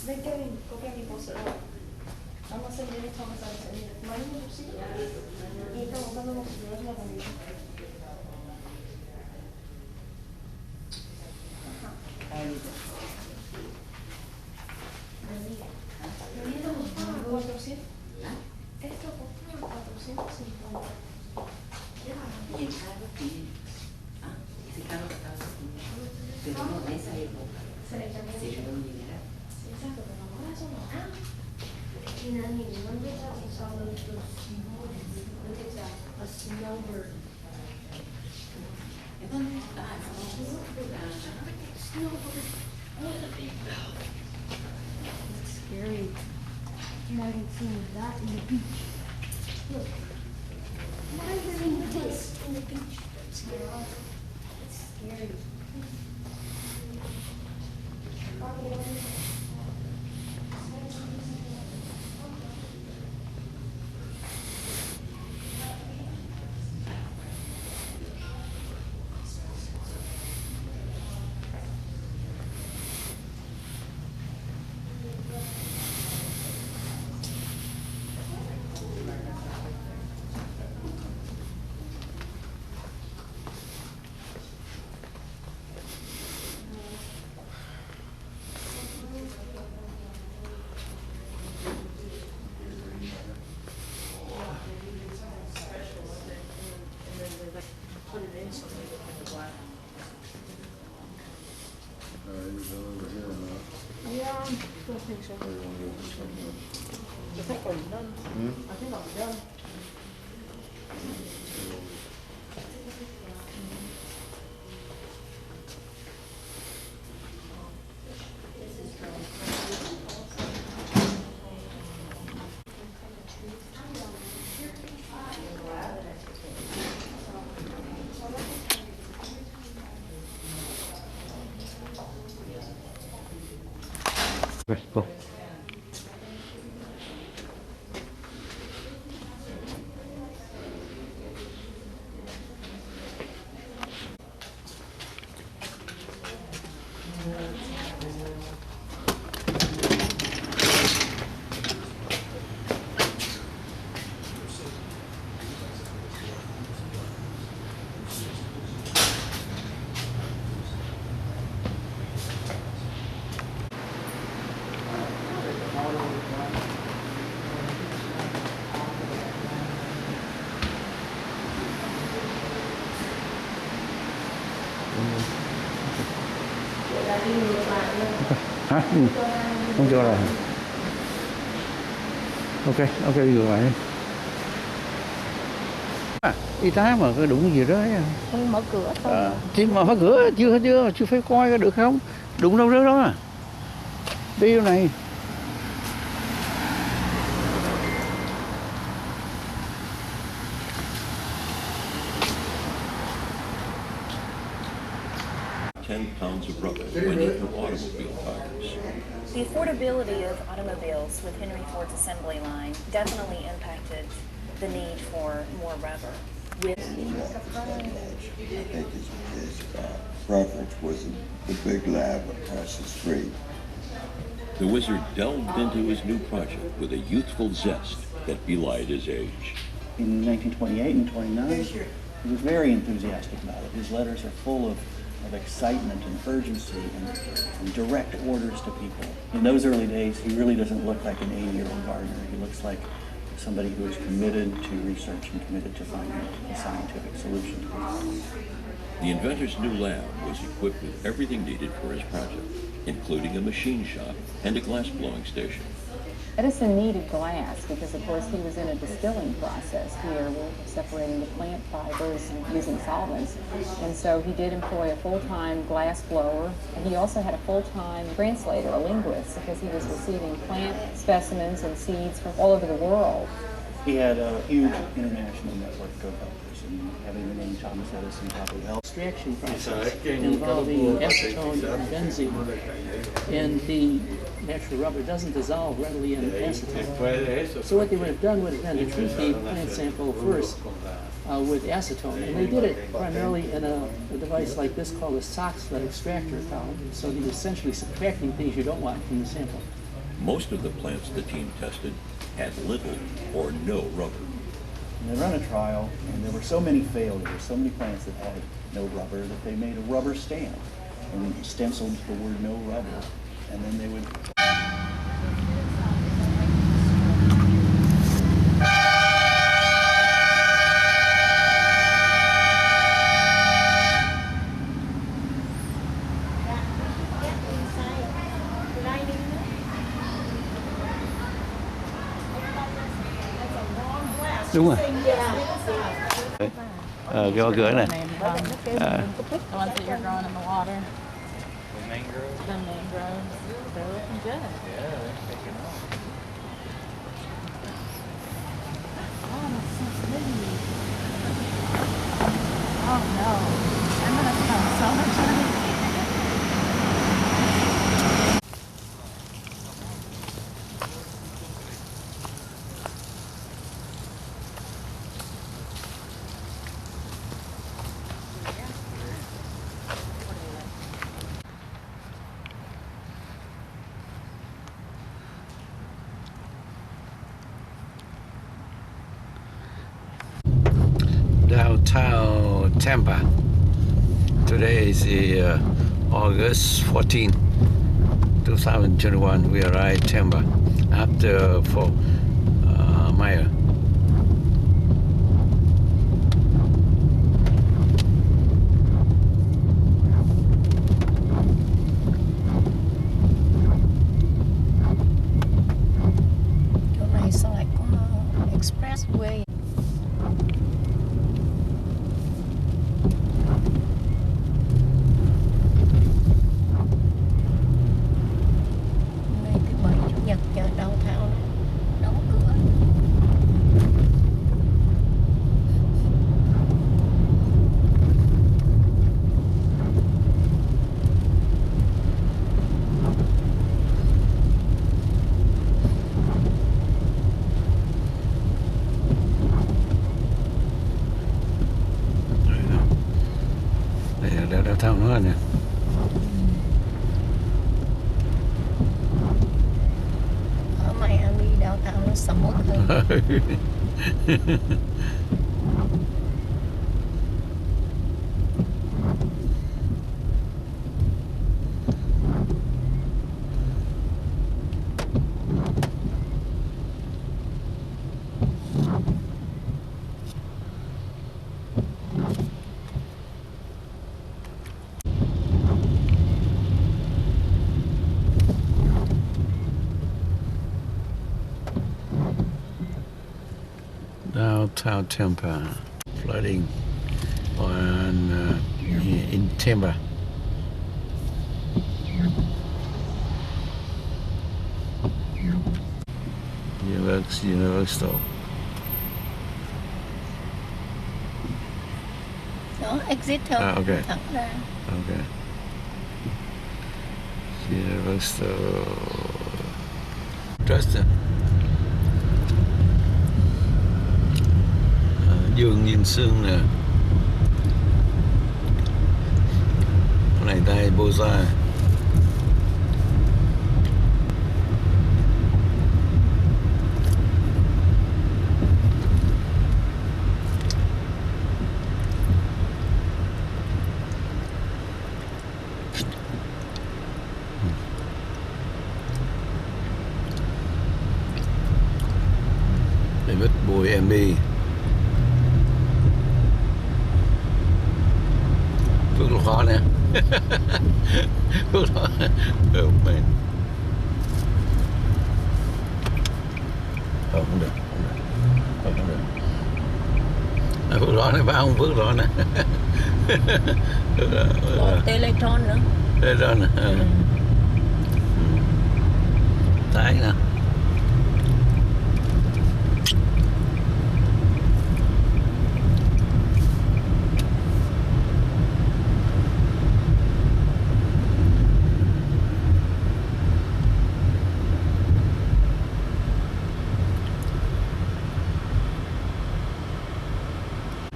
Bên kia mình có cái gì có sữa không? Vamos a hacer derecho a pasar ese día. ¿Marido un bolsillo? Y estamos buscando unos sudores en la comida. Esto cuesta 450. Y el carro tiene, ese carro que estaba aquí, pero no de esa época, se le llegará. Sí, exacto, pero ahora eso no. Y nadie, ¿dónde está usando estos snows? ¿Dónde está? A snowbird. ¿Es dónde está? Snowbird. What a big mouth. It's scary. Imagine seeing that in the beach. Look. Imagine this in the beach. It's scary. It's scary. Put it in so they don't have to black. Yeah, I don't think so. I think I'm done. I think I'm done. Right, go. Hả? Không cho rồi. Ok, đi ngược lại đi. Y tá mà có đụng gì đó Không mở cửa thôi. Chỉ mở cửa chưa phải coi có được không? Đụng đâu rớt đó à? Đi đâu này. £10 of rubber went into automobile tires. The affordability of automobiles with Henry Ford's assembly line definitely impacted the need for more rubber. I think his preference was the big lab across the street. The wizard delved into his new project with a youthful zest that belied his age. In 1928 and 29, he was very enthusiastic about it. His letters are full of excitement and urgency and direct orders to people. In those early days, he really doesn't look like an 80-year-old gardener. He looks like somebody who is committed to research and committed to finding a scientific solution to this. The inventor's new lab was equipped with everything needed for his project, including a machine shop and a glass blowing station. Edison needed glass because, of course, he was in a distilling process here. We're separating the plant fibers and using solvents. And so he did employ a full-time glass blower. And he also had a full-time translator, a linguist, because he was receiving plant specimens and seeds from all over the world. He had a huge international network of helpers, and having the name Thomas Edison probably helped. Extraction process involving acetone and benzene, and the natural rubber doesn't dissolve readily in acetone. So what they would have done would have been to treat the plant sample first with acetone, and they did it primarily in a device like this called a sock slit extractor column. So you're essentially subtracting things you don't want from the sample. Most of the plants the team tested had little or no rubber. And they run a trial, and there were so many failed. There were so many plants that had no rubber that they made a rubber stamp and stenciled the word "no rubber," and then they would. Đúng rồi. Gõ cửa này. The ones that you're growing in the water. The mangroves. They're looking good. Oh no. I'm gonna spend so much money. Downtown Tampa. Today is August 14, 2021. We arrived Tampa after 4 miles. Chỗ này sao lại có expressway? Ngày thứ bảy chủ nhật chợ downtown đóng cửa. Đây là downtown nữa nè. Ở Miami downtown nó sầm uất hơn. Downtown Tampa, flooding in Tampa. Universal. Đó, exit thôi. Ok. Thẳng ra. Okay. Universal. Trust. Giường nhìn sương nè. Cái này tay bô ra. Để vứt bụi em đi. Phước Lộc nè. Phước Lộc. Oh man. Không được, không được. Phước Lộc này phải không? Phước Lộc nè. Teletron nữa. Teletron nè. Thái nè.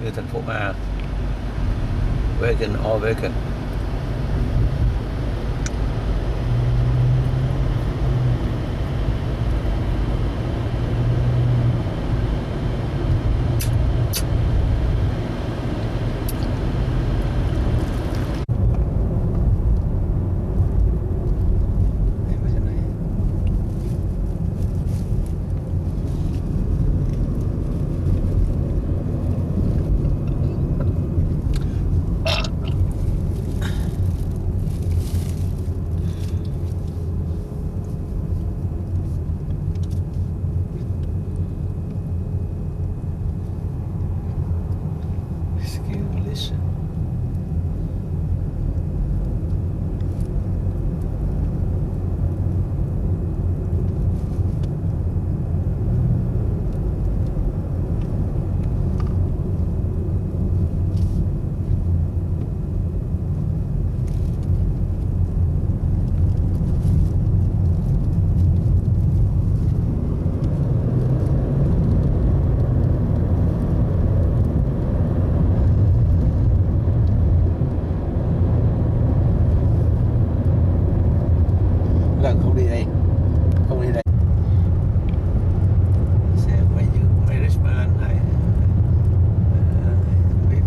Như thành phố A, vacant, all vacant. không đi đây, không đi đây. Xe quay giữa Irishman hay biết.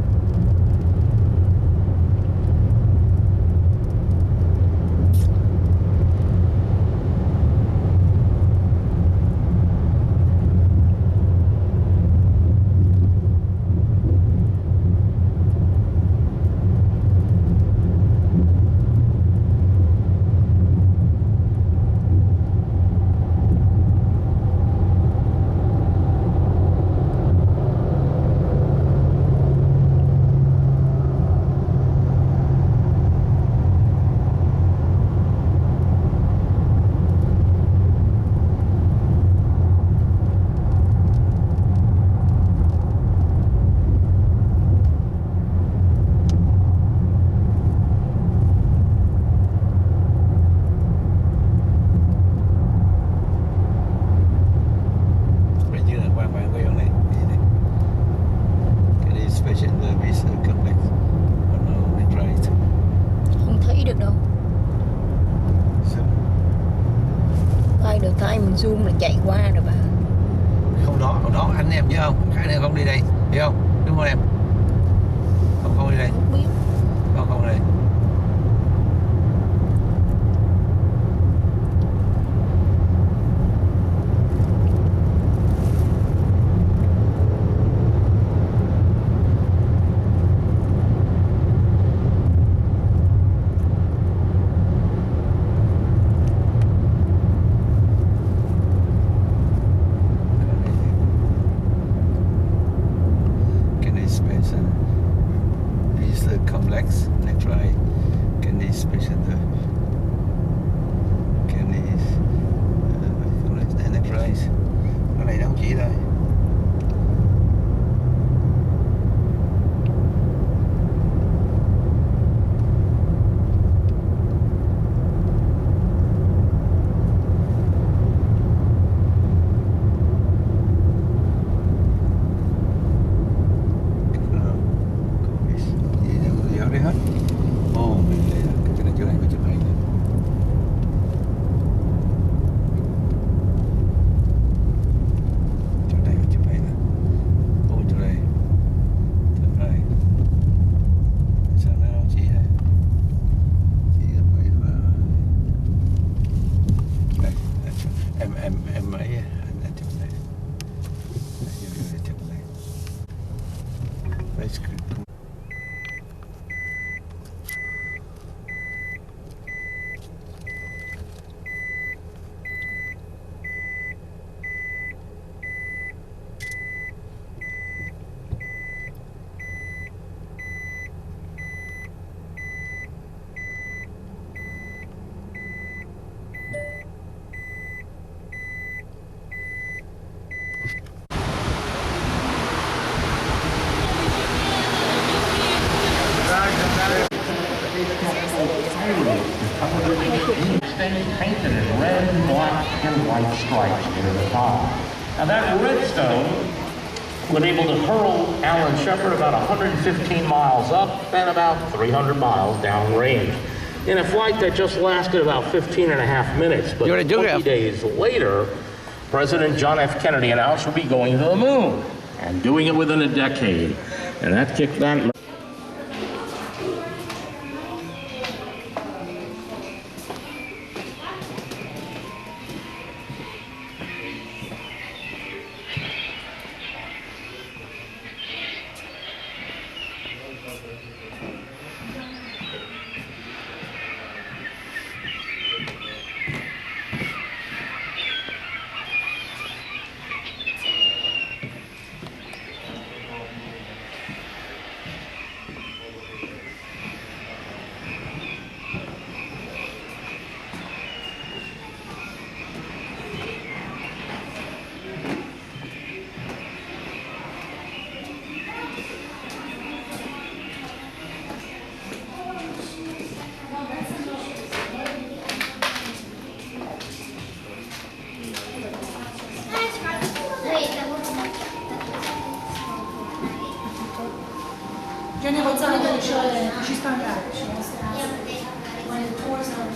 Không thấy được đâu. Ai được tay mình zoom là chạy qua rồi bà. Không đó anh em nhớ không? Khả năng không đi đây, hiểu không? Đúng không em? Không đi đây. Không biết. Không đi đây. Complex next right Candy Special Candy Complex next right cái này đâu chỉ thôi. Em ấy anh chụp này. Chụp này. Painted in red, black, and white stripes near the top. Now that redstone was able to hurl Alan Shepard about 115 miles up and about 300 miles downrange in a flight that just lasted about 15 and a half minutes. But 20 days later, President John F. Kennedy announced we'll be going to the moon and doing it within a decade. And that kicked that. Jenny, what's on the show? She's coming back. She wants to ask. When the tour's not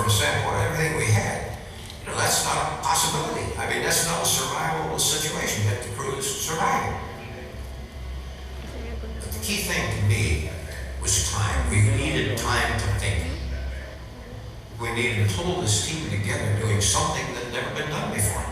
for example, everything we had. You know, that's not a possibility. I mean, that's not a survivable situation that the crew is surviving. But the key thing to me was time. We needed time to think. We needed to pull this team together doing something that had never been done before.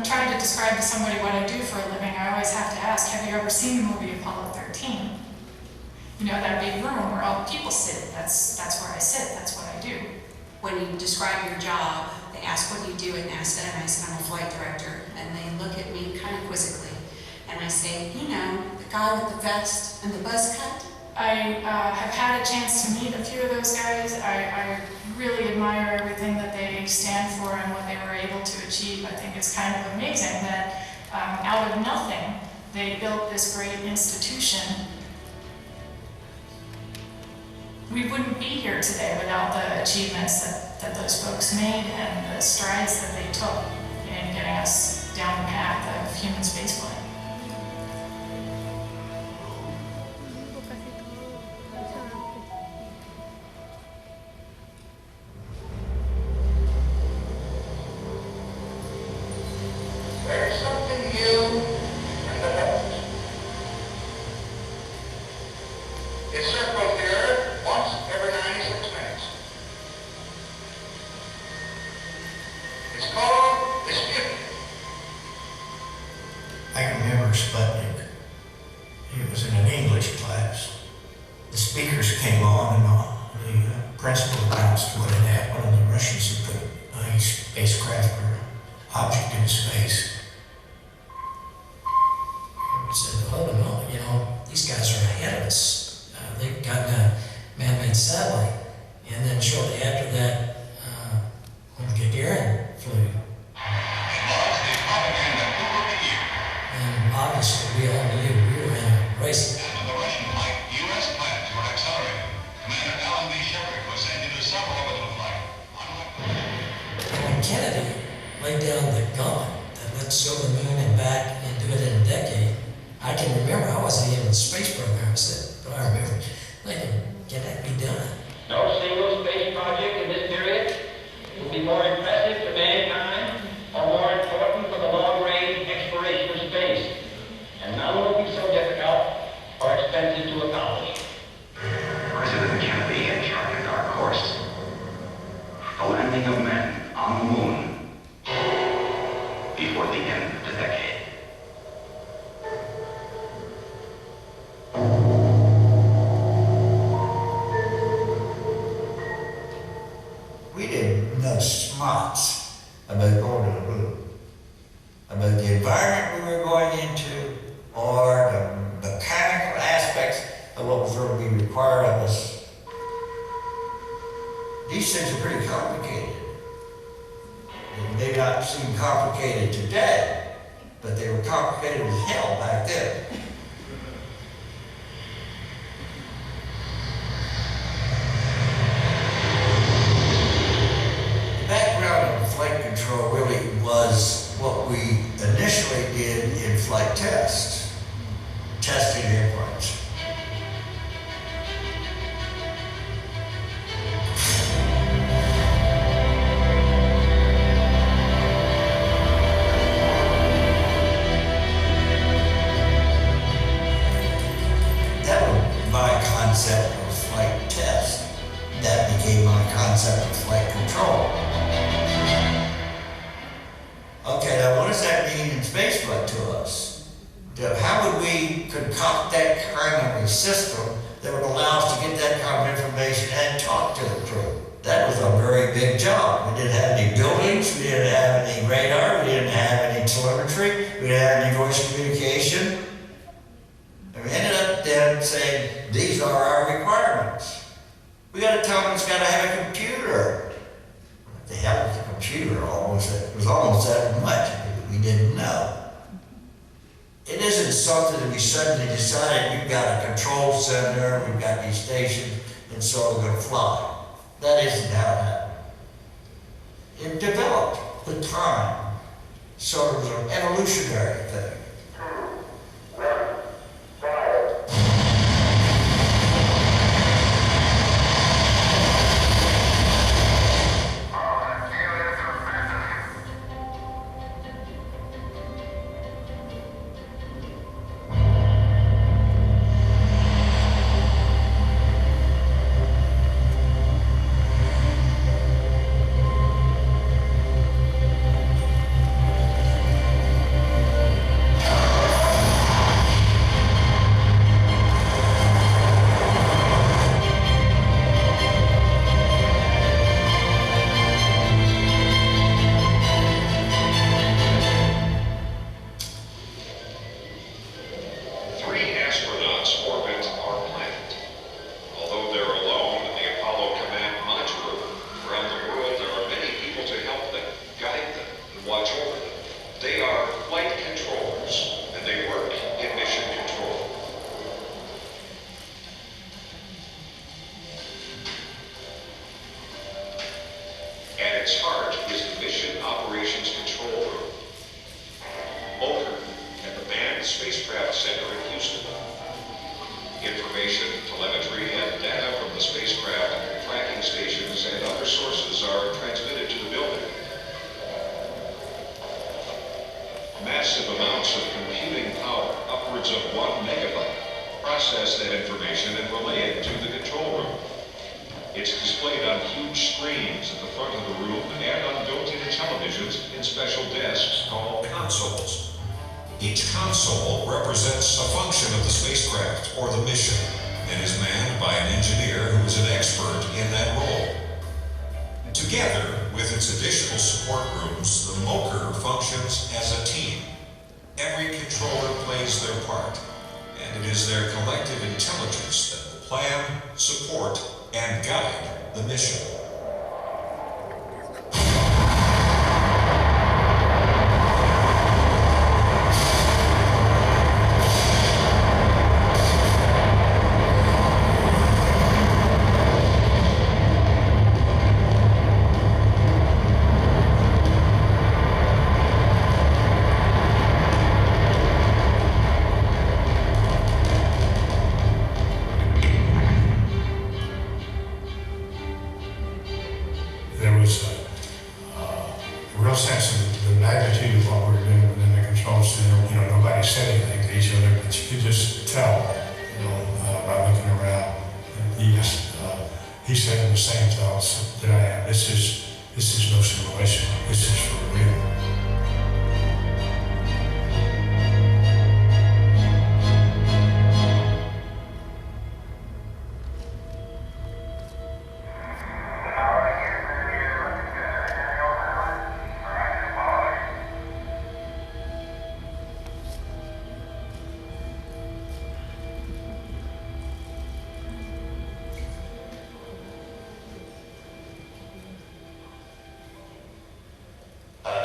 Trying to describe to somebody what I do for a living, I always have to ask, have you ever seen the movie Apollo 13? You know, that big room where all the people sit, that's where I sit, that's what I do. When you describe your job, they ask what you do at NASA, and I said, I'm a flight director, and they look at me kind of quizzically, and I say, you know, the guy with the vest and the buzz cut? I have had a chance to meet a few of those guys. I really admire everything that they stand for and what they were able to achieve. I think it's kind of amazing that out of nothing, they built this great institution. We wouldn't be here today without the achievements that those folks made and the strides that they took in getting us down the path of human spaceflight. There's something new in the heavens. It circles the earth once every 96 minutes. It's called the Sputnik. I can remember Sputnik. It was in an English class. The speakers came on and on. The principal announced what had happened, and the Russians had put a spacecraft or object into space. We said, hold on, no, you know, these guys are ahead of us. They've gotten a man-made satellite. And then shortly after that, when Gagarin flew. And obviously we all knew we were in a race. After the Russian flight, U.S. plans were accelerated. Commander Alan B. Shepard was sent into suborbital flight. And when Kennedy laid down the gauntlet that let's go to the moon and back and do it in a decade, I can remember, I wasn't even in the space program, but I remember thinking, can that be done? No single space project in this period will be more impressive to mankind or more important for the long-range exploration of space. And none will be so difficult or expensive to accomplish. President Kennedy had charted our course. The landing of men on the moon before the end of the decade. We didn't know smarts about going to the moon, about the environment we were going into, or the mechanical aspects of what was going to be required of us. These things are pretty complicated. They may not seem complicated today, but they were complicated as hell back then. The background of flight control really was spaceflight to us. How would we concoct that kind of a system that would allow us to get that kind of information and talk to the crew? That was a very big job. We didn't have any buildings, we didn't have any radar, we didn't have any telemetry, we didn't have any voice communication. And we ended up then saying, these are our requirements. We got to tell them it's got to have a computer. What the hell is a computer? It was almost that much. We didn't know. It isn't something that we suddenly decided we've got a control center, we've got these stations, and so we're going to fly. That isn't how it happened. It developed with time. So it was an evolutionary thing.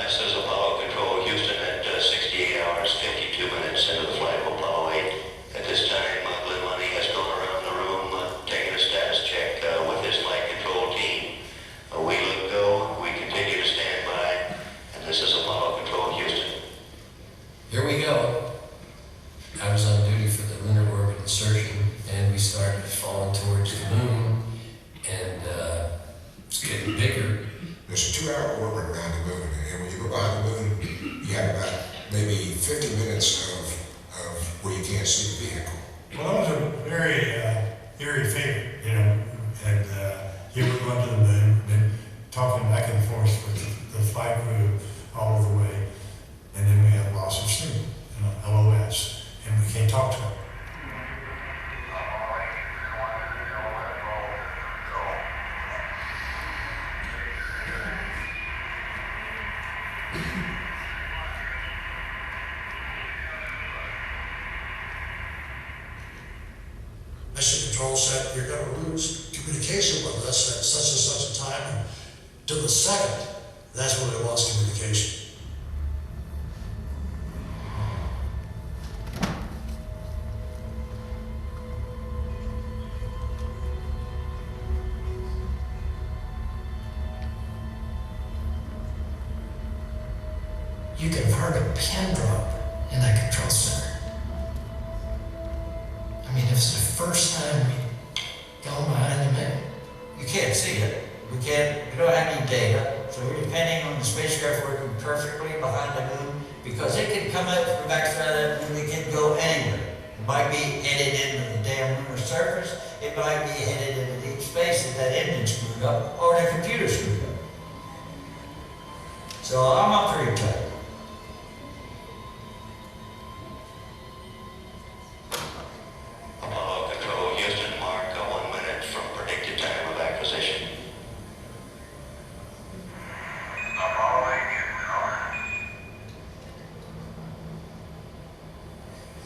This is Apollo Control Houston at 68 hours, 52 minutes into the flight of Apollo 8. At this time, Glenn Money has gone around the room taking a status check with his flight control team. We look go, we continue to stand by, and this is Apollo Control Houston. Here we go. I was on duty for the lunar orbit insertion, and we started falling towards the moon, and it's getting bigger. There's a 2-hour orbit around the moon, and when you go by the moon, you have about maybe 50 minutes of where you can't see the vehicle. Well, that was a very eerie figure, and here we're going to the moon, been talking back and forth with the flight crew all the way, And then we have loss of signal, LOS, and we can't talk to them. Mission Control said, you're going to lose communication with us at such and such a time. And to the second, that's when we lost communication. You could have heard a pin drop in that control center. I mean, it was the first time we'd gone behind the moon. You can't see it. We don't have any data, so we're depending on the spacecraft working perfectly behind the moon, because it can come up from the backside of the moon, it can go anywhere. It might be headed into the damn lunar surface, it might be headed into deep space if that engine screwed up, or the computer screwed up. So I'm up pretty tight. Apollo Control, Houston, mark 1 minute from predicted time of acquisition.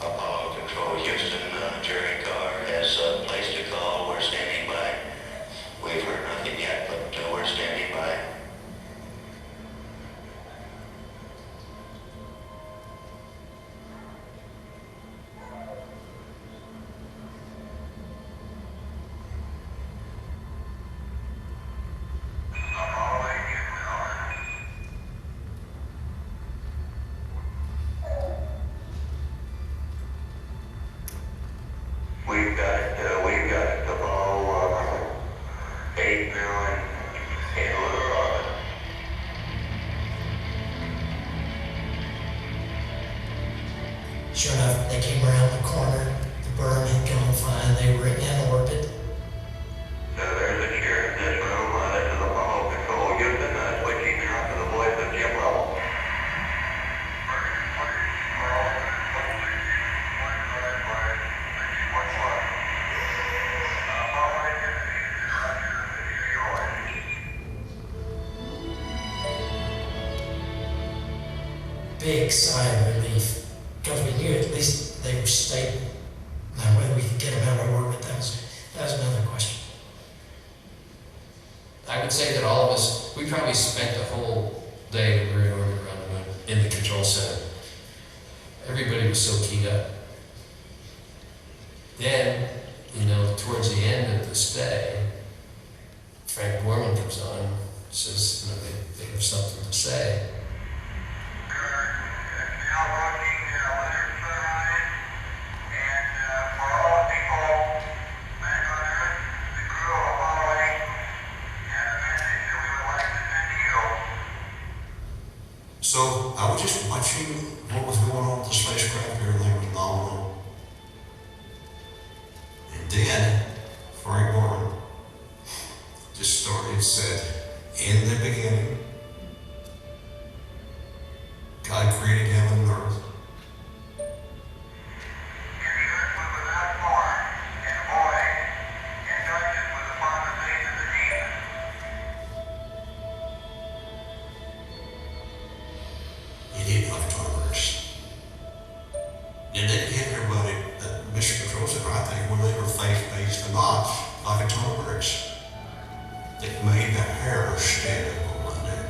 Apollo Control, Houston, Jerry Carr has placed a call. We're standing by. We've heard nothing yet, but we're standing by. We've got Apollo 8 now in lunar orbit. Sure enough, they came around the corner, the burn had gone fine, they were in orbit. So there's a chair in this room. This is Apollo Control, Houston, switching now to the voice of Jim Lovell. Big sigh of relief, because we knew at least they were stable. Now, whether we could get them out of orbit, that was another question. I would say that all of us, we probably spent the whole day when we were in orbit around the moon in the control center. Everybody was so keyed up. Then, towards the end of the stay, Frank Borman comes on and says, they have something to say. So I was just watching what was going on with the spacecraft, everything was nominal. And then Frank Borman just said, in the beginning, God created heaven and earth. And then hit everybody at Mission Control Center, I think, when they were faith-based or not, like a ton of bricks. It made the hair stand up on my neck.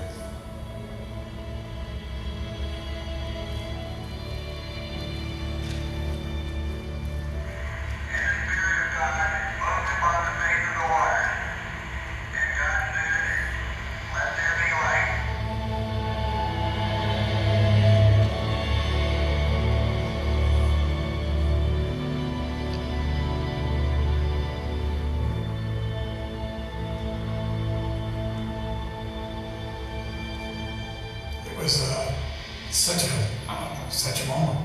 It was such a moment.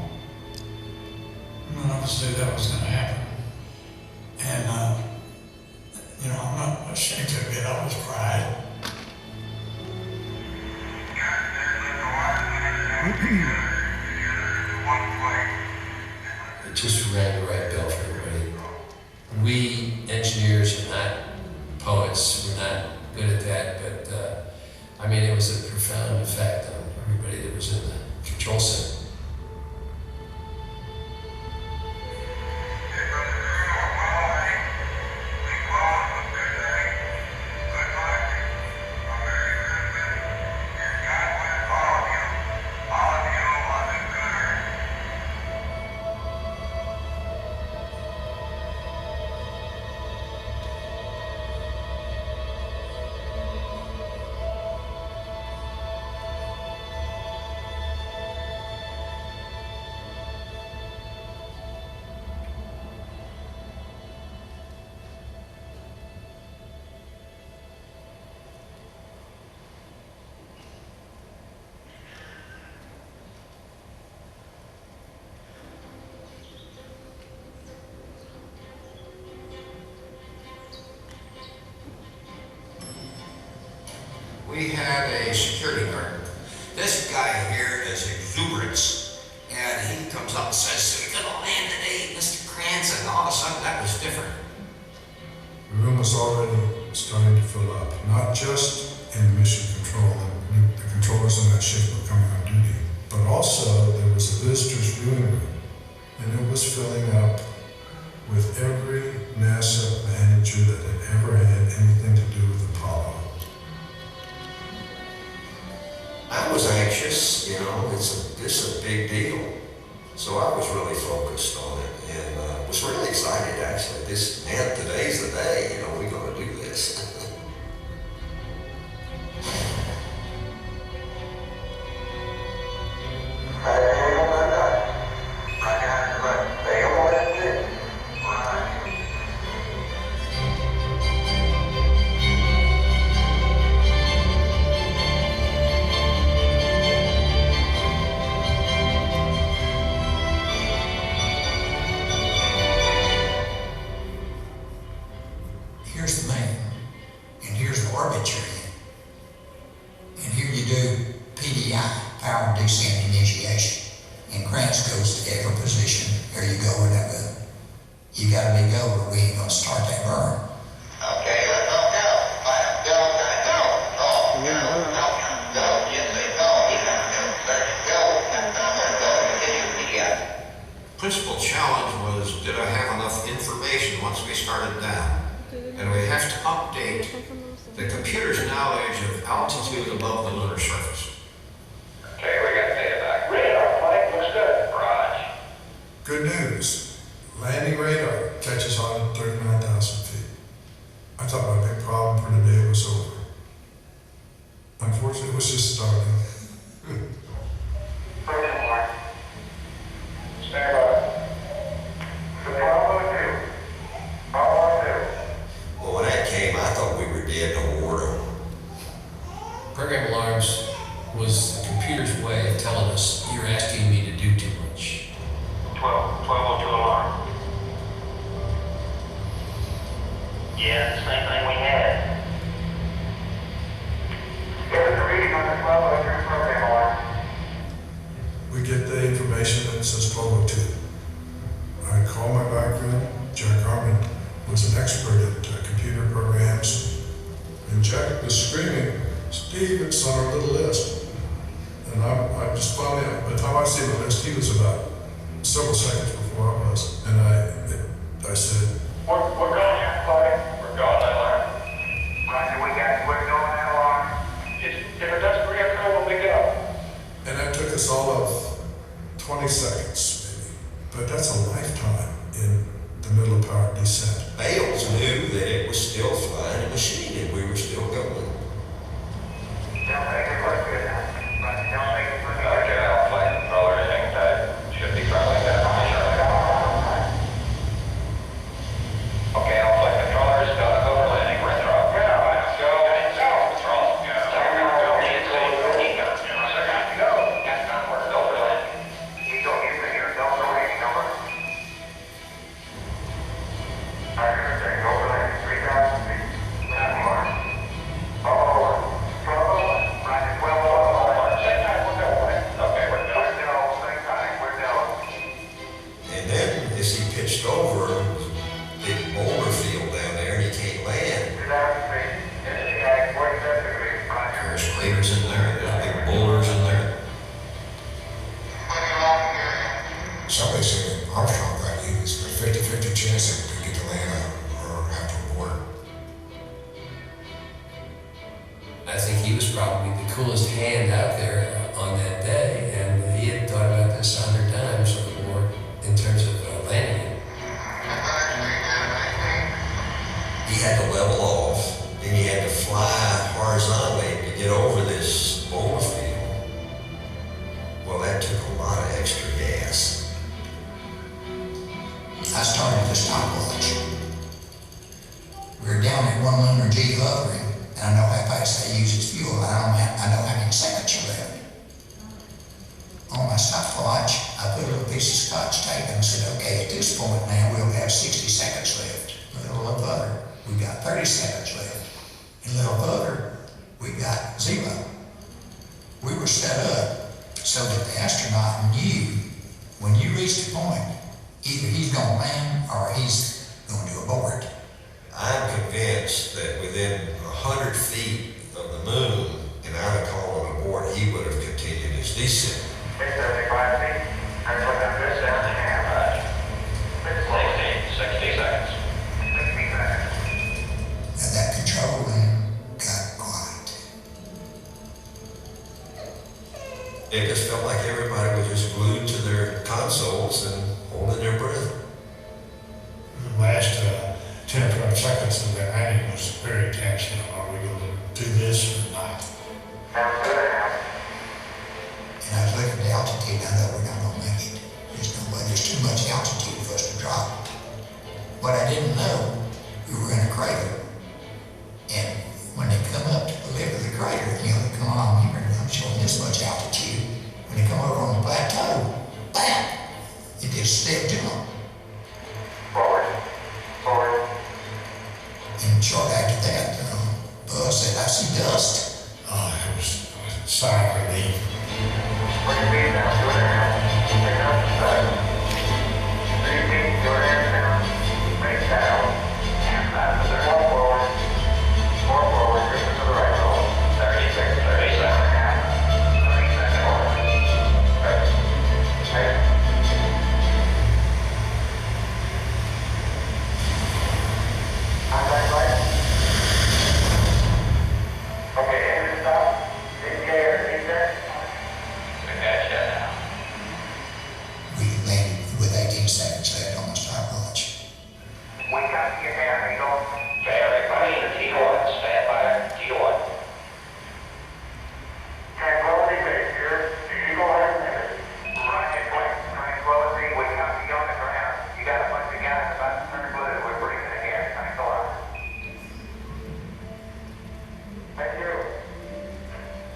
None of us knew that was going to happen. And, I'm not ashamed to admit I was crying. rang the right bell for everybody. We engineers are not poets, we're not good at that, but I mean, it was a profound effect on everybody that was in the control center. We had a security guard. This guy here is exuberance, and he comes up and says, "So we're gonna land today, Mr. Krantz," and all of a sudden that was different. The room was already starting to fill up, not just in mission control, the controllers on that ship were coming on duty, but also there was a visitor's viewing room, and it was filling up with every NASA manager that had ever had anything to do with Apollo. I was anxious, you know, this is a big deal. So I was really focused on it and was really excited actually. Today's the day, you know, we're gonna do this. Here's the main, and here's the orbit you're in. And here you do PDI, power descent initiation. And Krantz goes to every position. Here you go, and that go. You gotta be go, or we ain't gonna start that burn. Okay, let's go. Go. Go. Go. Yes, go. Principal challenge was, did I have enough information once we started down? And we have to update the computer's knowledge of altitude above the lunar surface. Okay, we got data back. Radar flight looks good. Raj. Good news, landing radar catches on at 39,000 feet. I thought my big problem for today was over. Unfortunately, it was just starting. Stand by. Well, when that came, I thought we were dead in the water. Program alarms was the computer's way of telling us you're asking me to do too much. 1202 alarm. Yeah, same thing we had. Give us a reading on the 1202 program alarm. We get the information that says 1202. I call my guy crew. Jack Harmon was an expert at computer programs, and Jack was screaming, "Steve, it's on our little list." And I just finally, by the time I see the list, he was about several seconds before I was, and I said, We're going that flight. We're going that alarm. Roger, we're going that alarm. If it doesn't reoccur, we'll pick it up. and that took us all of 20 seconds, maybe. But that's a lifetime in the middle of power descent. Bales knew that it was still flying a machine and we were still going. Don't make it look good. Don't make it look good. Okay, I'll flight controller is hang tight. Should be traveling that information. Okay, I'll flight controllers, go to overlanding. We're in the rock. Go. Control. Go. Go. Got downward. Overlanding. You don't get here. Don't know any number. I'm going to take overlanding 3,000 feet. That more. probably the coolest hand out there on that day, and he had thought about this 100 times or more in terms of landing it. He had to level off, then he had to fly horizontally to get over this boulder field. Well, that took a lot of extra gas. I started the stopwatch. We were down at 100 G hovering, and I know how fast that uses fuel. I know how many seconds are left. On my stopwatch, I put a little piece of scotch tape and said, okay, at this point now we'll have 60 seconds left. A little further, we got 30 seconds left. And a little further, we got 0. We were set up so that the astronaut knew when you reach the point, either he's going to land or he's going to abort. I'm convinced that within 100 feet of the moon, and I would call him aboard, he would have continued his descent. 675 feet. That's what that good sounds in half. 60 seconds. 60 seconds. And that control room got quiet. It just felt like everybody was just glued to their consoles and holding their breath. The last 10 or 12 seconds of that landing was very tense. You know, are we going to do this or not? And I was looking at the altitude, and I know we're not going to make it. There's too much altitude for us to drop. But I didn't know we were in a crater. And when they come up to the lip of the crater, you know, they come along here, and I'm showing this much altitude. When they come over on the plateau, bam! It just stepped jump. Forward. Forward. And short after that, Buzz said, I see dust. Oh, it was a sigh of relief. Put your feet down, 2.5. Pick up the side. 3 feet, 2.5 down. Make down. And that's 4 forward. 4 forward, drifting to the right roll. 36, 37.5. 30 seconds forward. Right. Contact light. Okay, engine stop. DPA, repeat that. We landed with 18 seconds left on the stopwatch. We got your hand, Eagle. Okay, everybody in T1, stand by T1. Tranquility Base here. Eagle has landed. Rocket point, Tranquility, we got you on the ground. You got a bunch of guys about to turn blue. We're bringing it again. Tranquility. Thank you.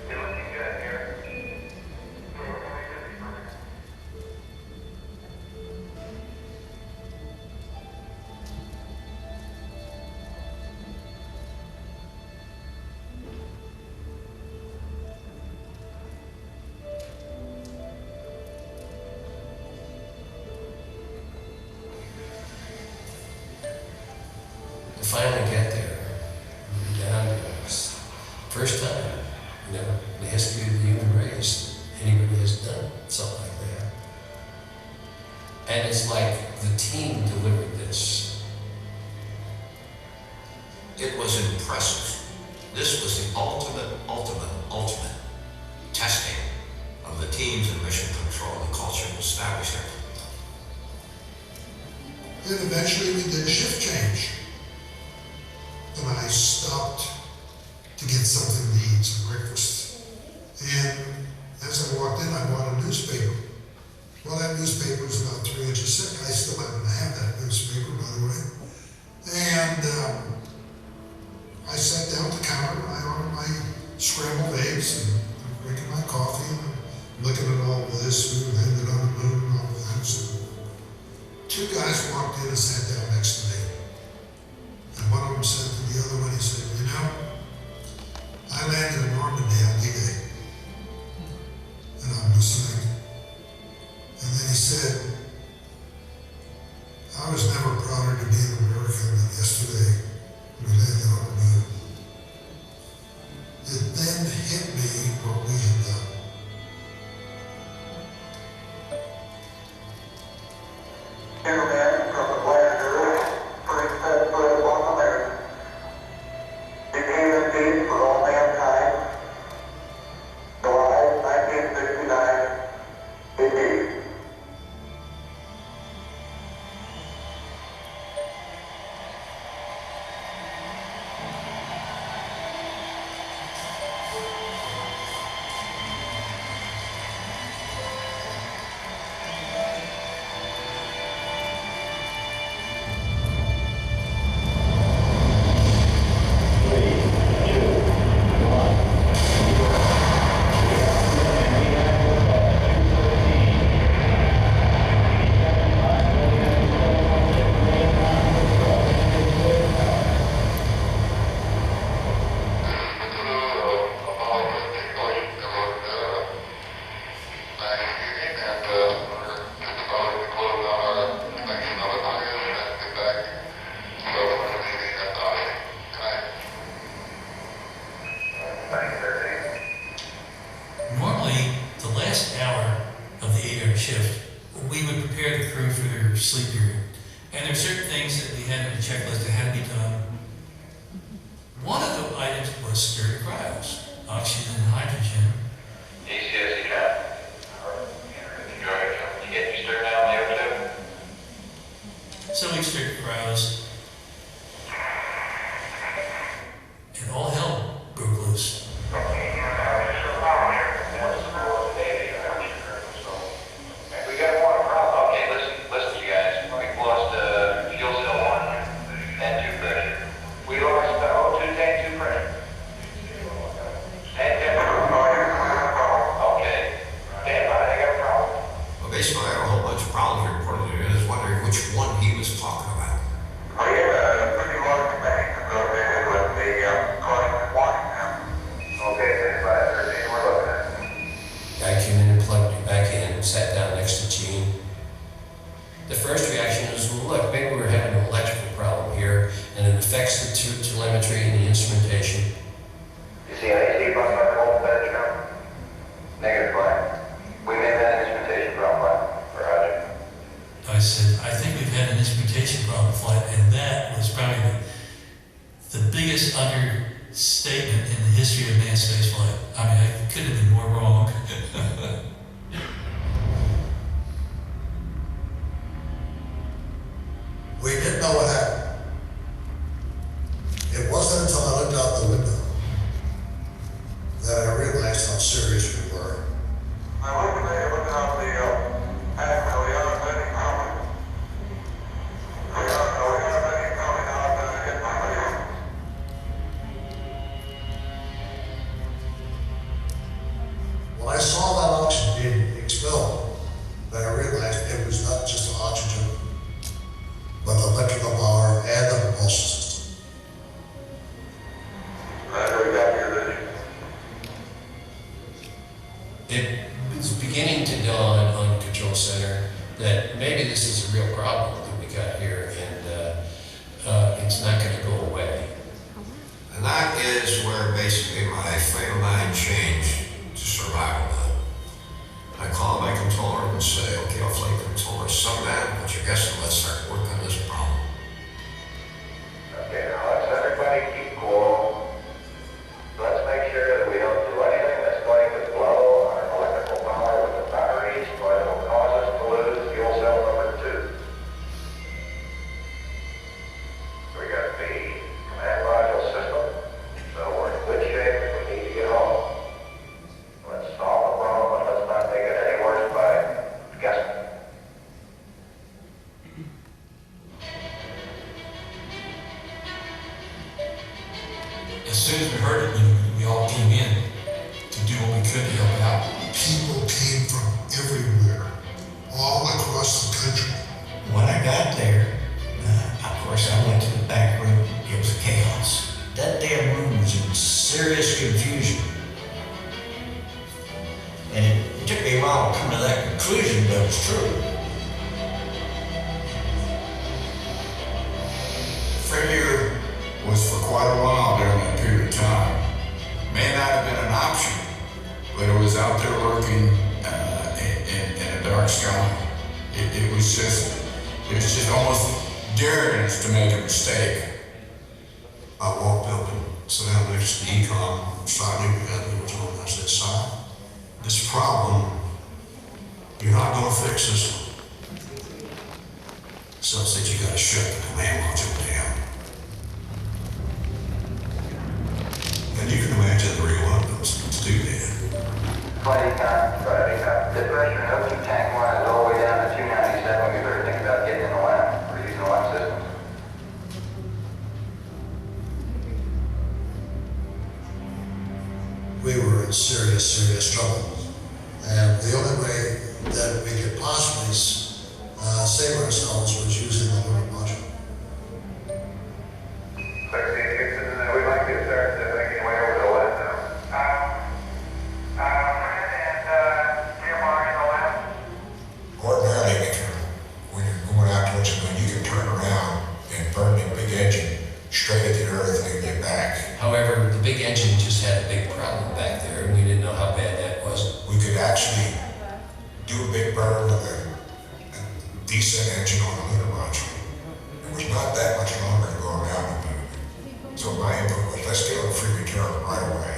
You're looking good here. We finally get there. We're down to us. First time, you know, in the history of the human race, anybody has done something like that. And it's like the team delivered this. It was impressive. This was the ultimate testing of the teams in mission control, the culture established there. Then eventually we did a shift change. And I stopped to get something to eat, some breakfast. And as I walked in, I bought a newspaper. Well, that newspaper was about 3 inches thick. I still happen to have that newspaper, by the way. And I sat down at the counter, and I ordered my scrambled eggs, and I'm drinking my coffee, and I'm looking at all of this, we landed on the moon and all of that. So 2 guys walked in and sat down next to me. And one of them said to the other one, he said, you know, I landed in Normandy on D-Day. And I'm listening. And then he said, I was never prouder to be an American than yesterday when we landed on the moon. It then hit me what we had done. Gentlemen from the Blaster, first set foot upon the moon. Decay and peace for all mankind. crew for their sleep period. And there are certain things that we had in the checklist that had to be done. One of the items was stirred cryos, oxygen and hydrogen. ECS account. You get you stirred down the O2? So we stirred cryos. And all hell broke loose. We got one problem. Okay, listen, you guys. We've lost fuel cell 1 and 2 pressure. We lost O2 tank 2 pressure. And temperature. Okay. Stand by, I got a problem. Well, basically, I had a whole bunch of problems reported to me. I was wondering which one he was talking about. Oh, yeah, pretty large bank associated with the cost of Washington. Okay, stand by, there's anything we're looking at. Guy came in and plugged me back in and sat down next to Gene. The first reaction was, well, look, maybe we're having an electrical problem here, and it affects the telemetry and the instrumentation. You see an AC button on the whole bed, Jim? Negative flag. We may have had an instrumentation problem, for Roger. I said, I think we've had an instrumentation problem flight, and that was probably the biggest understatement in the history of manned spaceflight. I mean, I couldn't have been more wrong. We didn't know what happened. It wasn't until I looked out the window that I realized how serious we were. I looked at you looking out the back of the other vending coming. The other vending coming out and hit my leg. When I saw that oxygen being expelled, then I realized it was not just the oxygen, but the electrical power and the propulsion system. Roger, we got your vision. It was beginning to dawn on the control center that maybe this is a real problem that we got here, and it's not going to go away. And that is where basically my frame of mind changed to survival mode. I call my controller and say, okay, I'll flight controller, slow down, put your gas and let's start working on this problem. Okay, now let's everybody keep cool. Let's make sure that we don't do anything that's going to blow our electrical power with the batteries, or it will cause us to lose fuel cell number 2. We got the command module system, so we're in good shape if we need to get home. Let's solve the problem and let's not make it any worse by guessing. As soon as we heard it, we all came in to do what we could to help out. People came from everywhere, all across the country. When I got there, of course, I went to the back room. It was chaos. That damn room was in serious confusion. And it took me a while to come to that conclusion, but it's true. Failure was for quite a while during that period of time. May not have been an option, but it was out there lurking in a dark sky. It was just almost daring us to make a mistake. I walked up and sat down next to the econ, beside me, and was on. I said, "Si, this problem, you're not going to fix this one." So I said, "You got to shut the command module down." And you can imagine the reluctance to do that. 20 times, driving up. The pressure in O2 tank 1 is all the way down to 297. We better think about getting in the lab. We're using the lab system. We were in serious, serious trouble. And the only way that we could possibly save ourselves was using the lunar module. We'd like to start making way over the lab now. Fred and Jim are in the lab. Ordinarily, when you're going out towards the moon, you can turn around and burn the big engine straight at the Earth and get back. However, the big engine just had a big problem back there, and we didn't know how bad that was. We could actually do a big burn with a reset engine on the lunar module. It was not that much longer to go around the moon. So my input was, let's get a free return right away.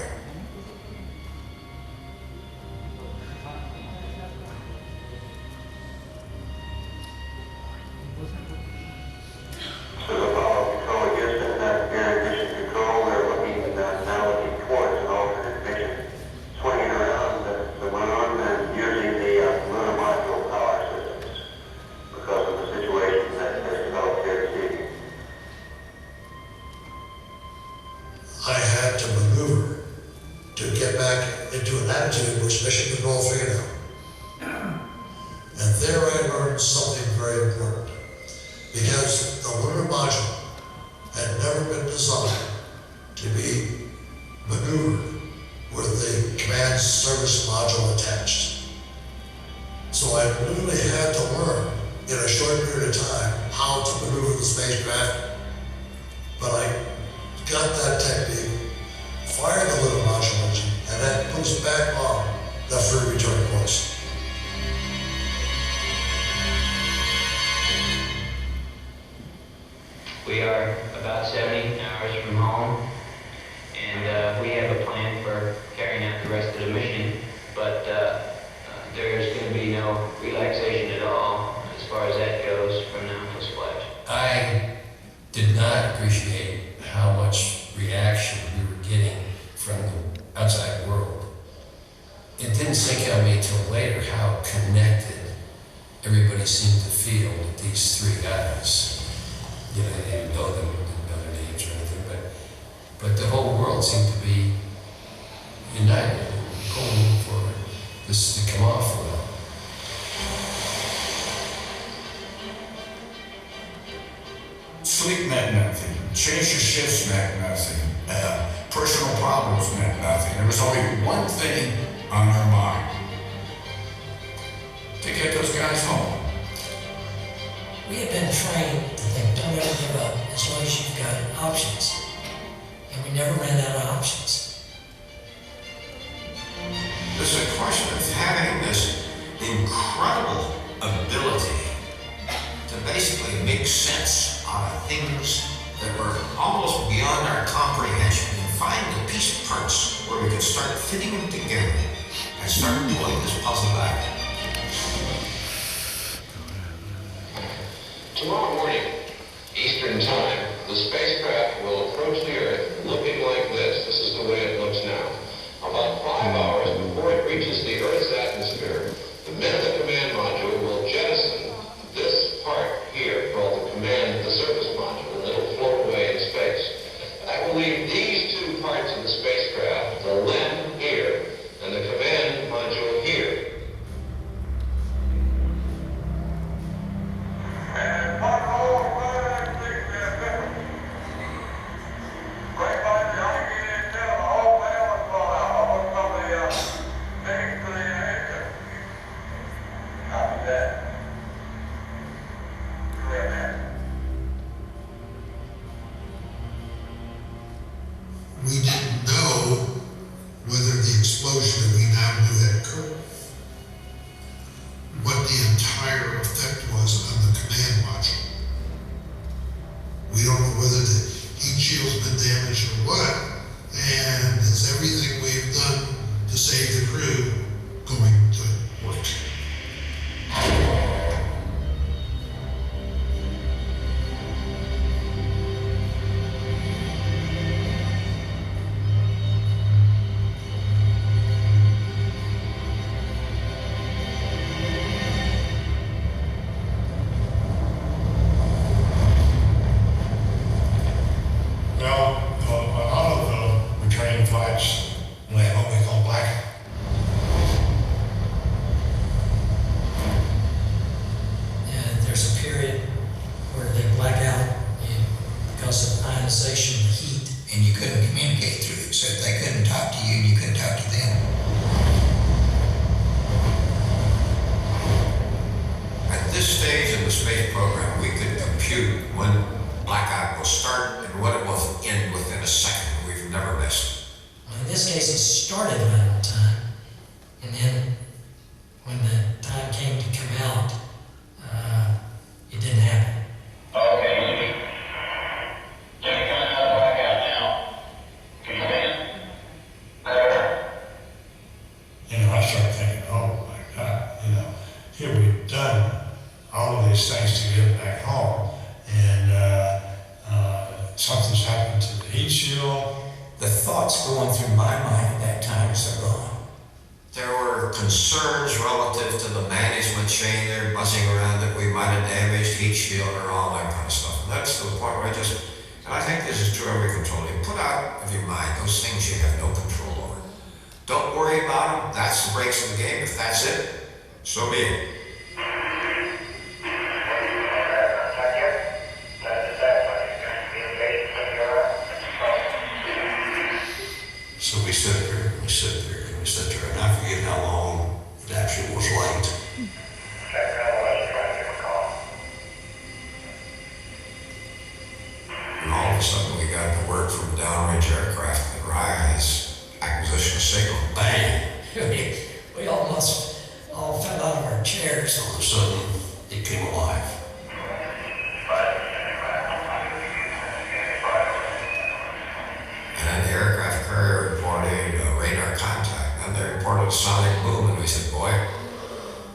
I had to maneuver to get back into an attitude which mission control figured out. And there I learned something very important. Because the lunar module had never been designed to be maneuvered with the command service module attached. So I literally had to learn in a short period of time how to maneuver the spacecraft. But I got that technique, fired the lunar module engine, and that puts back on the free return course. We are about 70 hours from home, and we have a plan for carrying out the rest of the mission, but there's going to be no relaxation at all as far as that goes from now until splash. I did not appreciate how much reaction we were getting from the outside world. It didn't sink on me till later how connected everybody seemed to feel with these three guys. You know, they didn't know them, didn't know their names or anything, but the whole world seemed to be united, pulling for this to come off well. Sleep meant nothing. Change your shifts meant nothing. Personal problems meant nothing. There was only one thing on our mind: to get those guys home. We have been trained to think, don't ever give up as long as you've got options. And we never ran out of options. There's a question of having this incredible ability to basically make sense out of things that were almost beyond our comprehension and find the piece parts where we could start fitting them together and start pulling this puzzle back. Tomorrow morning, Eastern Time, the spacecraft will approach the Earth looking like this. This is the way it looks now. About 5 hours before it reaches the Earth's atmosphere, the men of the command module will jettison this part here called the service module, and it'll float away in space. That will leave these two parts of the spacecraft, the LEM here and the command module here. We didn't know whether the explosion that we now knew had occurred, what the entire effect was on the command module. We don't know whether the heat shield's been damaged or what, and is everything we've done to save the crew going to work? ionization of the heat, and you couldn't communicate through it. So if they couldn't talk to you, you couldn't talk to them. At this stage in the space program, we could compute when blackout will start and when it will end within a second. We've never missed. Well, in this case, it started right on time, and then when the time came to come out, I started thinking, oh my God, here we've done all of these things to get back home, and something's happened to the heat shield. The thoughts going through my mind at that time is they're gone. There were concerns relative to the management chain there buzzing around that we might have damaged heat shield or all that kind of stuff. And that's the point where and I think this is true every control. You put out of your mind those things you have no control over. Don't worry about them. That's the breaks of the game. If that's it, so be it. So we sit there, and I forget how long it actually was late. And all of a sudden we got the word from downrange aircraft that Ryan's acquisition signal, bang! We almost all fell out of our chairs. All of a sudden, it came alive. And the aircraft carrier reported radar contact, and they reported sonic boom, and we said, boy,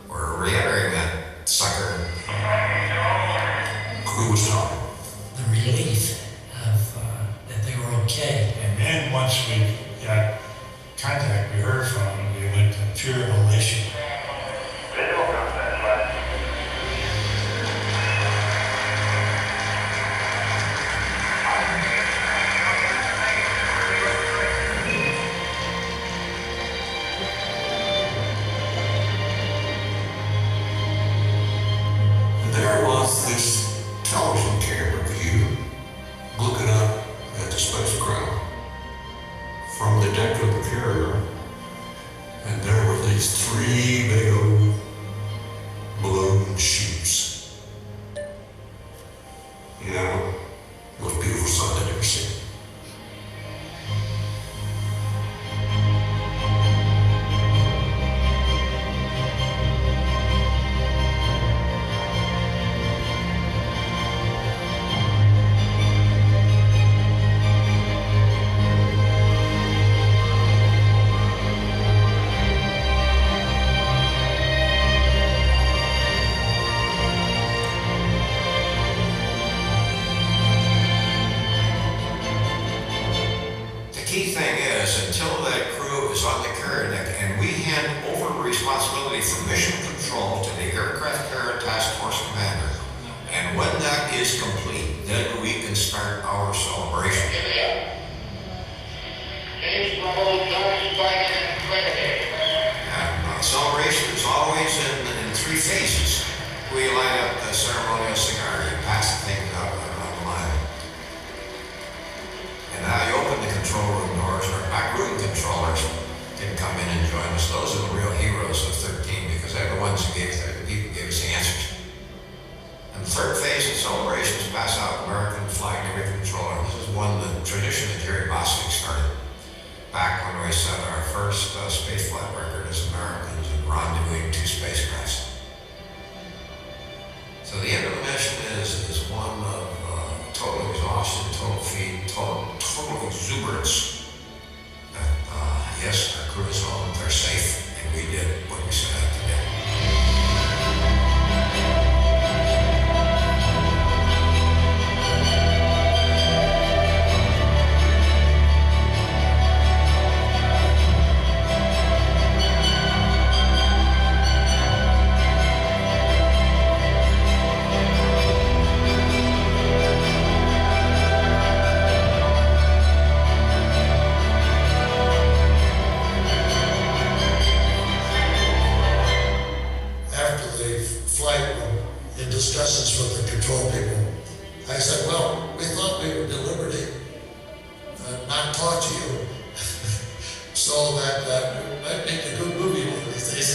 we're re-entering that sucker. Who was talking? The relief of that they were okay. And then once we got contact, we heard from them, we went to pure elation. There was this television camera view looking up at the spacecraft from the deck of the carrier, and there were these three big old balloon sheeps. Most beautiful sight I'd ever seen. Key thing is, until that crew is on the carrier deck and we hand over responsibility for mission control to the aircraft carrier task force commander, and when that is complete, then we can start our celebration. And celebration is always in three phases. We light up the ceremonial cigar, you pass the things out on the line. And now you open the control room doors, our back room controllers can come in and join us. Those are the real heroes of 13 because they're the ones who gave us the answers. And the third phase of celebrations pass out American flag to every controller. This is the tradition that Jerry Bostic started back when we set our first space flight record as Americans in rendezvousing two spacecrafts. So the end of the mission is one of total exhaustion, total feed, total exuberance. That, yes, our crew is home, they're safe, and we did what we set out to do. Discussions with the control people, I said, well, we thought we would deliberately not talk to you so that we might make a good movie one of these days.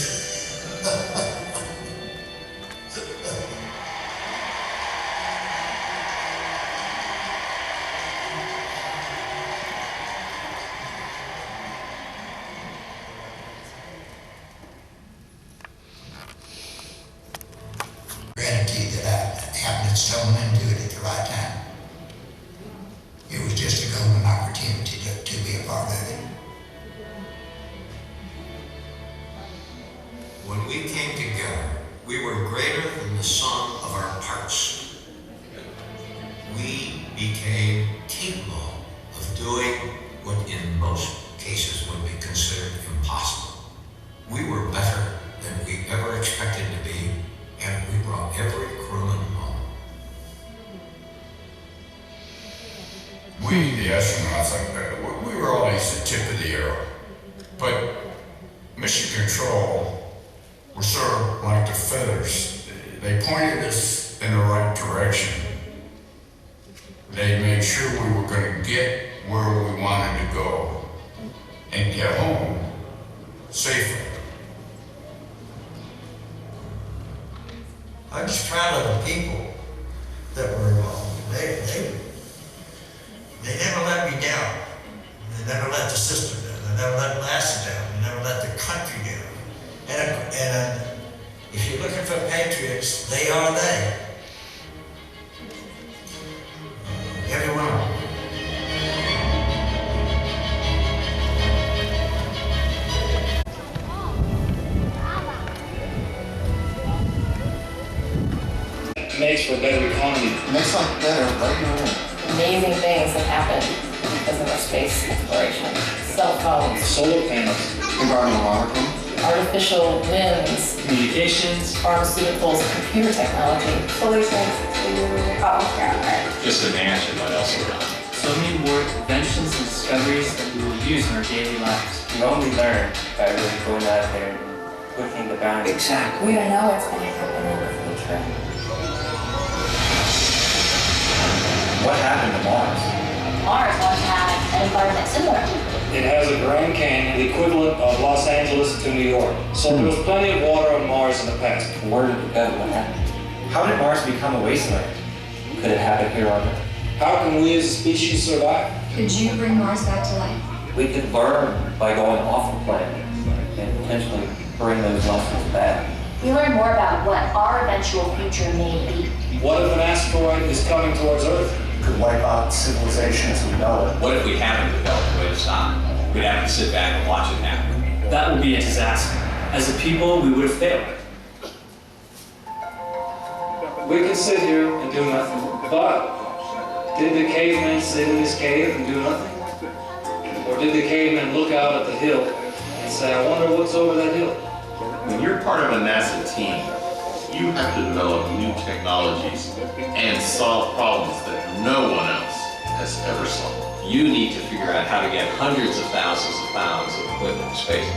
Gratitude that I happened to stumble into it at the right time. It was just a golden opportunity to be a part of it. when we came together, we were greater than the sum of our parts. We became capable of doing what in most cases would be considered impossible. We were better than we ever expected to be, and we brought every crewman home. We, the astronauts, we were always the tip of the arrow. But mission control were sort of like the feathers. They pointed us in the right direction. They made sure we were going to get where we wanted to go and get home safely. I'm just proud of the people that were involved. They never let me down. They never let the system down. They never let NASA down. They never let the country down. And if you're looking for patriots, they are they. Every one of them. Makes for a better economy. Makes life better right now. Amazing things have happened because of our space exploration. Cell phones, solar panels, environmental monitoring, artificial winds, communications, pharmaceuticals, computer technology, solutions to problems around Earth. Just to imagine what else we're on. So many more inventions and discoveries that we will use in our daily lives. You only learn by really going out there and pushing the boundaries. Exactly. We don't know what's going to happen in the future. What happened to Mars? Mars once had an environment similar. It has a Grand Canyon, the equivalent of Los Angeles to New York. So there was plenty of water on Mars in the past. Where did it go? What happened? How did Mars become a wasteland? Could it happen here on Earth? How can we as a species survive? Could you bring Mars back to life? We could learn by going off the planet and potentially bring those lessons back. We learn more about what our eventual future may be. What if an asteroid is coming towards Earth? Could wipe out civilization as we know it. What if we haven't developed a way to stop it? We'd have to sit back and watch it happen. That would be a disaster. As a people, we would have failed. We could sit here and do nothing. But did the cavemen sit in this cave and do nothing? Or did the cavemen look out at the hill and say, I wonder what's over that hill? When you're part of a NASA team, you have to develop new technologies and solve problems that no one else has ever solved. You need to figure out how to get hundreds of thousands of pounds of equipment to space.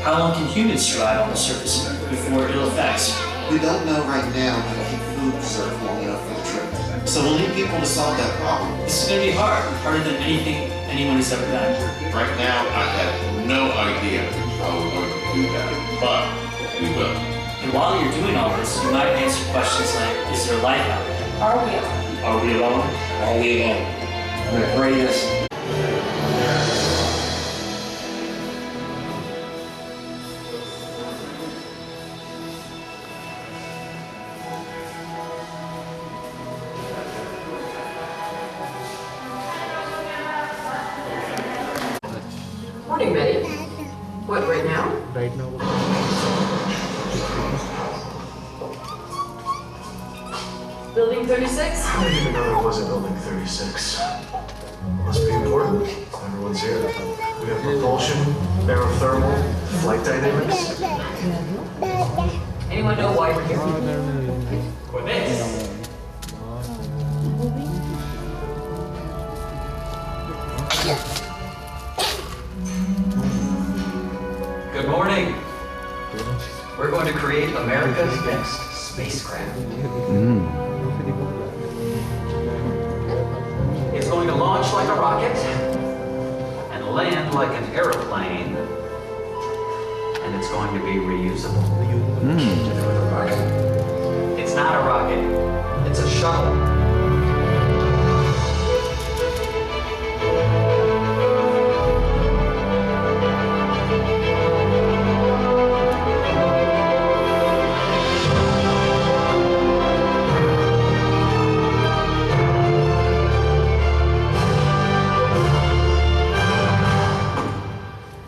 How long can humans survive on the surface of Earth before ill effects? We don't know right now how to keep food preserved long enough for the trip. So we'll need people to solve that problem. This is going to be hard, harder than anything anyone has ever done. Right now, I have no idea how we're going to do that, but we will. And while you're doing all this, you might answer questions like, is there life out there? Are we alone? Are we alone? Are we alone? The greatest. Morning, Betty. What, right now? Right now. Building 36? I didn't even know there was a building 36. Must be important. Everyone's here. We have propulsion, aerothermal, flight dynamics. Anyone know why we're here? For this. Good morning. We're going to create America's next spacecraft. It's going to launch like a rocket and land like an airplane, and it's going to be reusable. It's not a rocket, it's a shuttle.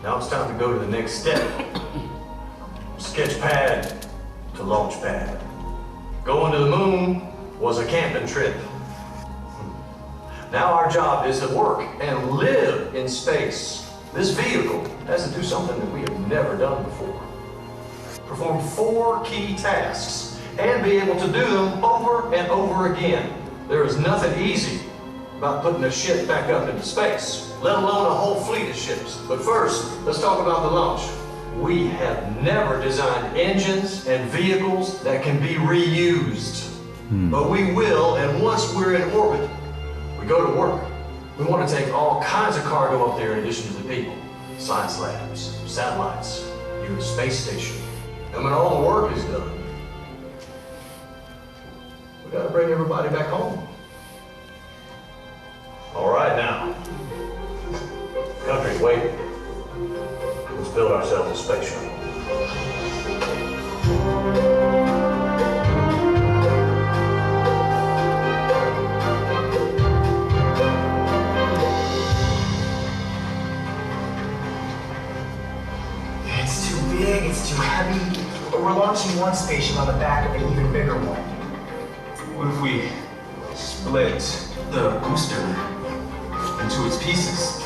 Now it's time to go to the next step. sketch pad to launch pad. Going to the moon was a camping trip. Now our job is to work and live in space. This vehicle has to do something that we have never done before. Perform 4 key tasks and be able to do them over and over again. There is nothing easy about putting a ship back up into space, let alone a whole fleet of ships. But first, let's talk about the launch. We have never designed engines and vehicles that can be reused. But we will, and once we're in orbit, we go to work. We want to take all kinds of cargo up there in addition to the people. Science labs, satellites, even a space station. And when all the work is done, we gotta bring everybody back home. All right now. Country, wait. Let's build ourselves a space shuttle. It's too big, it's too heavy. But we're launching one spaceship on the back of an even bigger one. What if we split the booster into its pieces?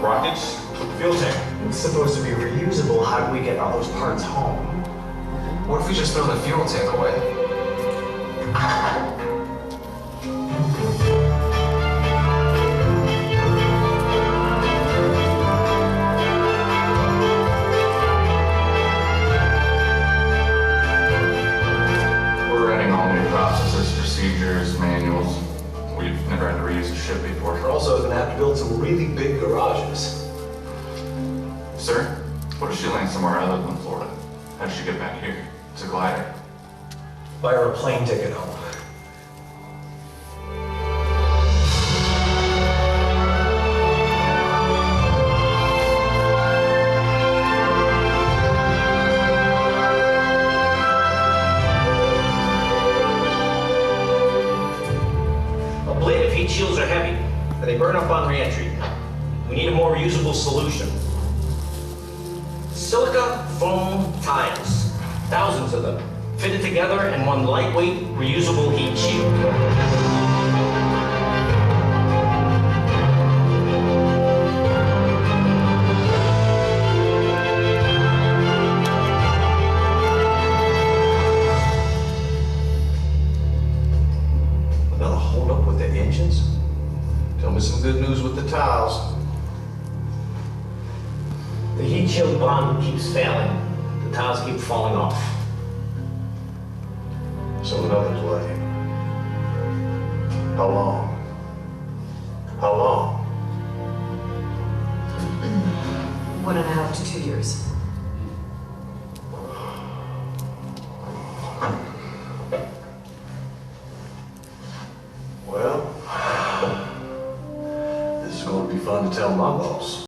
Rockets, fuel tank. It's supposed to be reusable. How do we get all those parts home? What if we just throw the fuel tank away? We're adding all new processes, procedures, manuals. We've never had to reuse a ship before. We're also going to have to build some really big garages. Sir, what if she lands somewhere other than Florida? How does she get back here? It's a glider. Buy her a plane ticket home. Ablative heat shields are heavy, and they burn up on re-entry. We need a more reusable solution. Silica foam tiles, thousands of them, fitted together in one lightweight, reusable heat shield. That'll hold up with the engines? Tell me some good news with the tiles. The heat shield bond keeps failing. The tiles keep falling off. So another delay. How long? How long? 1.5 to 2 years.